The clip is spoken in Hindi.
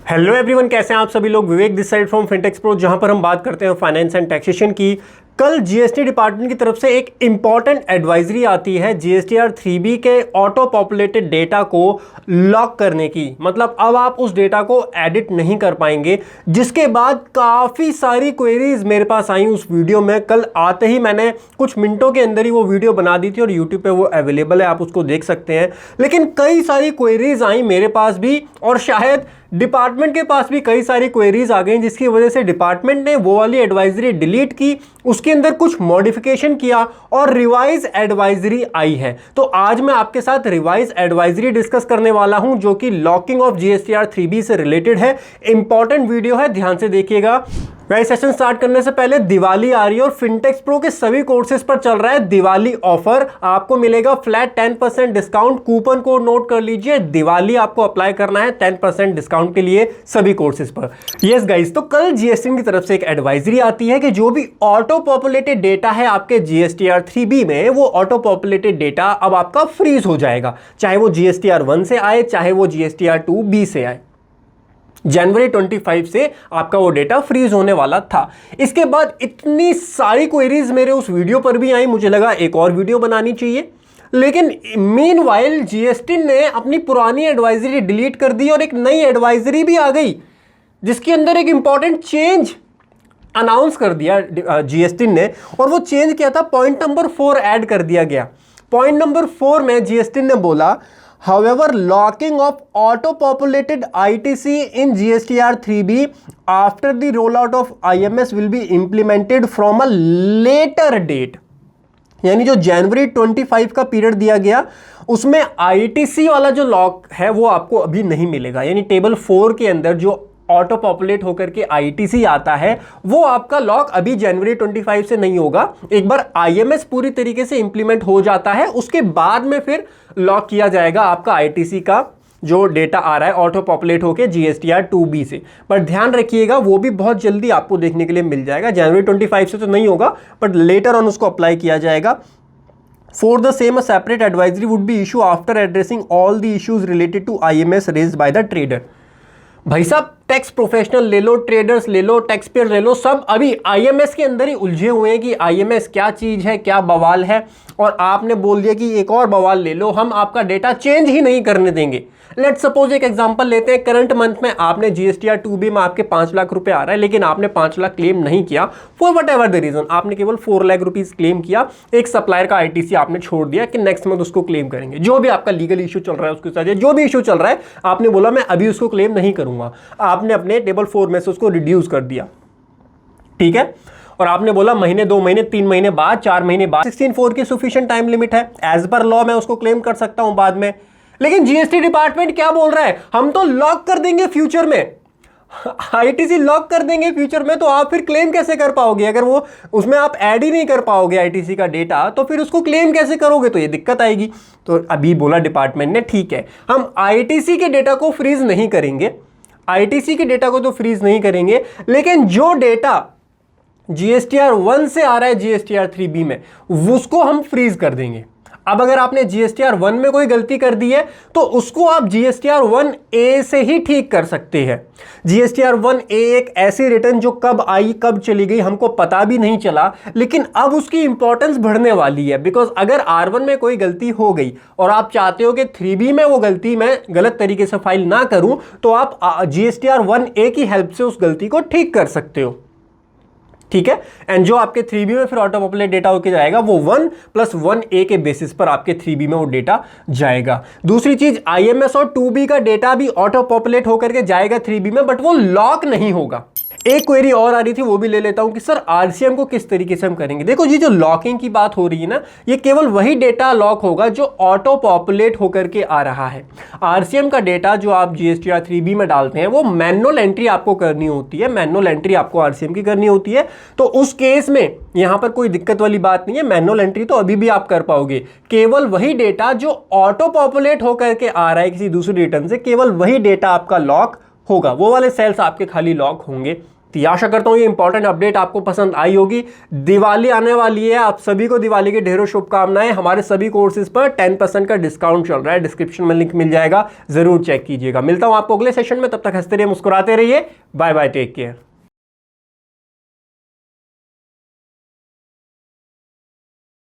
हेलो एवरीवन, कैसे हैं आप सभी लोग। Vivek this side from fintechs pro, जहां पर हम बात करते हैं फाइनेंस एंड टैक्सेशन की। कल जीएसटी डिपार्टमेंट की तरफ से एक इंपॉर्टेंट एडवाइजरी आती है जीएसटीआर 3B के ऑटो पॉपुलेटेड डेटा को लॉक करने की। मतलब अब आप उस डेटा को एडिट नहीं कर पाएंगे, जिसके बाद काफ़ी सारी क्वेरीज मेरे पास आई उस वीडियो में। कल आते ही मैंने कुछ मिनटों के अंदर ही वो वीडियो बना दी थी और यूट्यूब पे वो अवेलेबल है, आप उसको देख सकते हैं। लेकिन कई सारी क्वेरीज आई मेरे पास भी, और शायद डिपार्टमेंट के पास भी कई सारी क्वेरीज आ गई, जिसकी वजह से डिपार्टमेंट ने वो वाली एडवाइजरी डिलीट की, उसके अंदर कुछ मॉडिफिकेशन किया और रिवाइज एडवाइजरी आई है। तो आज मैं आपके साथ रिवाइज एडवाइजरी डिस्कस करने वाला हूं, जो कि लॉकिंग ऑफ जीएसटीआर 3B से रिलेटेड है। इंपॉर्टेंट वीडियो है, ध्यान से देखिएगा। गाइस, सेशन स्टार्ट करने से पहले दिवाली आ रही है और फिनटेक्स प्रो के सभी कोर्सेज पर चल रहा है दिवाली ऑफर। आपको मिलेगा flat 10% discount. Coupon code note कर लीजिए, दिवाली आपको अप्लाई करना है 10% डिस्काउंट के लिए सभी कोर्सेज पर। यस गाइस, तो कल जीएसटी की तरफ से एक एडवाइजरी आती है कि जो भी ऑटो पॉपुलेटेड डेटा है आपके जीएसटीआर 3B में, वो ऑटो पॉपुलेटेड डेटा अब आपका फ्रीज हो जाएगा, चाहे वो जीएसटीआर 1 से आए, चाहे वो जीएसटीआर 2B से आए। जनवरी 25 से आपका वो डेटा फ्रीज होने वाला था। इसके बाद इतनी सारी क्वेरीज मेरे उस वीडियो पर भी आई, मुझे लगा एक और वीडियो बनानी चाहिए। लेकिन मीनवाइल जीएसटी ने अपनी पुरानी एडवाइजरी डिलीट कर दी और एक नई एडवाइजरी भी आ गई, जिसके अंदर एक इंपॉर्टेंट चेंज अनाउंस कर दिया जीएसटी ने। और वो चेंज क्या था, पॉइंट नंबर 4 ऐड कर दिया गया। पॉइंट नंबर 4 में जीएसटी ने बोला, however locking of auto populated ITC in GSTR 3B after the rollout of IMS will be implemented from a later date। यानी जो जनवरी 25 का पीरियड दिया गया, उसमें आईटीसी वाला जो लॉक है वो आपको अभी नहीं मिलेगा। यानी टेबल 4 के अंदर जो ऑटो पॉपुलेट होकर के आईटीसी आता है, वो आपका लॉक अभी जनवरी 25 से नहीं होगा। एक बार आईएमएस पूरी तरीके से इंप्लीमेंट हो जाता है, उसके बाद में फिर लॉक किया जाएगा आपका आईटीसी का जो डेटा आ रहा है ऑटो पॉपुलेट होकर जीएसटीआर 2B से। पर ध्यान रखिएगा, वो भी बहुत जल्दी आपको देखने के लिए मिल जाएगा। जनवरी 25 से तो नहीं होगा, बट लेटर ऑन उसको अप्लाई किया जाएगा। For the same, a separate advisory would be issued after addressing all the issues related to IMS raised by the trader। भाई साहब, टैक्स प्रोफेशनल ले लो, ट्रेडर्स ले लो, टैक्स पेयर ले लो, सब अभी आईएमएस के अंदर ही उलझे हुए हैं कि आईएमएस क्या चीज़ है, क्या बवाल है। और आपने बोल दिया कि एक और बवाल ले लो, हम आपका डेटा चेंज ही नहीं करने देंगे। लेट्स सपोज एक एग्जांपल लेते हैं, करंट मंथ में आपने जीएसटीआर 2B में आपके 5 लाख रुपए आ रहा है, लेकिन आपने 5 लाख क्लेम नहीं किया for whatever the reason. आपने केवल 4 लाख रुपीज क्लेम किया, एक सप्लायर का आईटीसी आपने छोड़ दिया कि नेक्स्ट मंथ उसको क्लेम करेंगे। जो भी आपका लीगल इशू चल रहा है उसके साथ, जो भी इशू चल रहा है, आपने बोला मैं अभी उसको क्लेम नहीं करूंगा। आपने अपने टेबल 4 में से उसको रिड्यूस कर दिया, ठीक है। और आपने बोला महीने, 2 महीने, 3 महीने बाद, 4 महीने बाद 16(4) की सफिशिएंट टाइम लिमिट है, एज पर लॉ मैं उसको क्लेम कर सकता हूं बाद में। लेकिन जीएसटी डिपार्टमेंट क्या बोल रहा है, हम तो लॉक कर देंगे फ्यूचर में, आईटीसी लॉक कर देंगे फ्यूचर में। तो आप फिर क्लेम कैसे कर पाओगे? अगर वो उसमें आप ऐड ही नहीं कर पाओगे आईटीसी का डेटा, तो फिर उसको क्लेम कैसे करोगे? तो ये दिक्कत आएगी। तो अभी बोला डिपार्टमेंट ने, ठीक है, हम आईटीसी के डेटा को फ्रीज नहीं करेंगे, आईटीसी के डेटा को तो फ्रीज नहीं करेंगे, लेकिन जो डेटा जीएसटीआर 1 से आ रहा है जीएसटीआर 3B में, उसको हम फ्रीज कर देंगे। अब अगर आपने जीएसटीआर 1 में कोई गलती कर दी है, तो उसको आप जीएसटीआर 1A से ही ठीक कर सकते हैं। जीएसटीआर 1A एक ऐसी रिटर्न जो कब आई कब चली गई हमको पता भी नहीं चला, लेकिन अब उसकी इंपॉर्टेंस बढ़ने वाली है। बिकॉज अगर R1 में कोई गलती हो गई और आप चाहते हो कि 3B में वो गलती मैं गलत तरीके से फाइल ना करूं, तो आप जीएसटीआर 1A की हेल्प से उस गलती को ठीक कर सकते हो, ठीक है। एंड जो आपके 3B में फिर ऑटो पॉपुलेट डेटा होके जाएगा, वो 1+1A के बेसिस पर आपके 3B में वो डेटा जाएगा। दूसरी चीज, आईएमएस और 2B का डेटा भी ऑटो पॉपुलेट होकर के जाएगा 3B में, बट वो लॉक नहीं होगा। एक क्वेरी और आ रही थी, वो भी ले लेता हूं कि सर आरसीएम को किस तरीके से हम करेंगे। देखो जी, जो लॉकिंग की बात हो रही है ना, ये केवल वही डेटा लॉक होगा जो ऑटो पॉपुलेट होकर के आ रहा है। आरसीएम का डेटा जो आप जीएसटीआर 3B में डालते हैं, वो मैनुअल एंट्री आपको करनी होती है, मैनुअल एंट्री आपको आरसीएम की करनी होती है। तो उस केस में यहां पर कोई दिक्कत वाली बात नहीं है, मैनुअल एंट्री तो अभी भी आप कर पाओगे। केवल वही डेटा जो ऑटो पॉपुलेट होकर के आ रहा है किसी दूसरी रिटर्न से, केवल वही डेटा आपका लॉक होगा, वो वाले सेल्स आपके खाली लॉक होंगे, तो आशा करता हूँ ये इंपॉर्टेंट अपडेट आपको पसंद आई होगी। दिवाली आने वाली है, आप सभी को दिवाली की ढेरों शुभकामनाएं। हमारे सभी कोर्सेज पर 10% का डिस्काउंट चल रहा है, डिस्क्रिप्शन में लिंक मिल जाएगा, जरूर चेक कीजिएगा। मिलता हूं आपको अगले सेशन में, तब तक हंसते रहिए, मुस्कुराते रहिए। Bye bye, take care.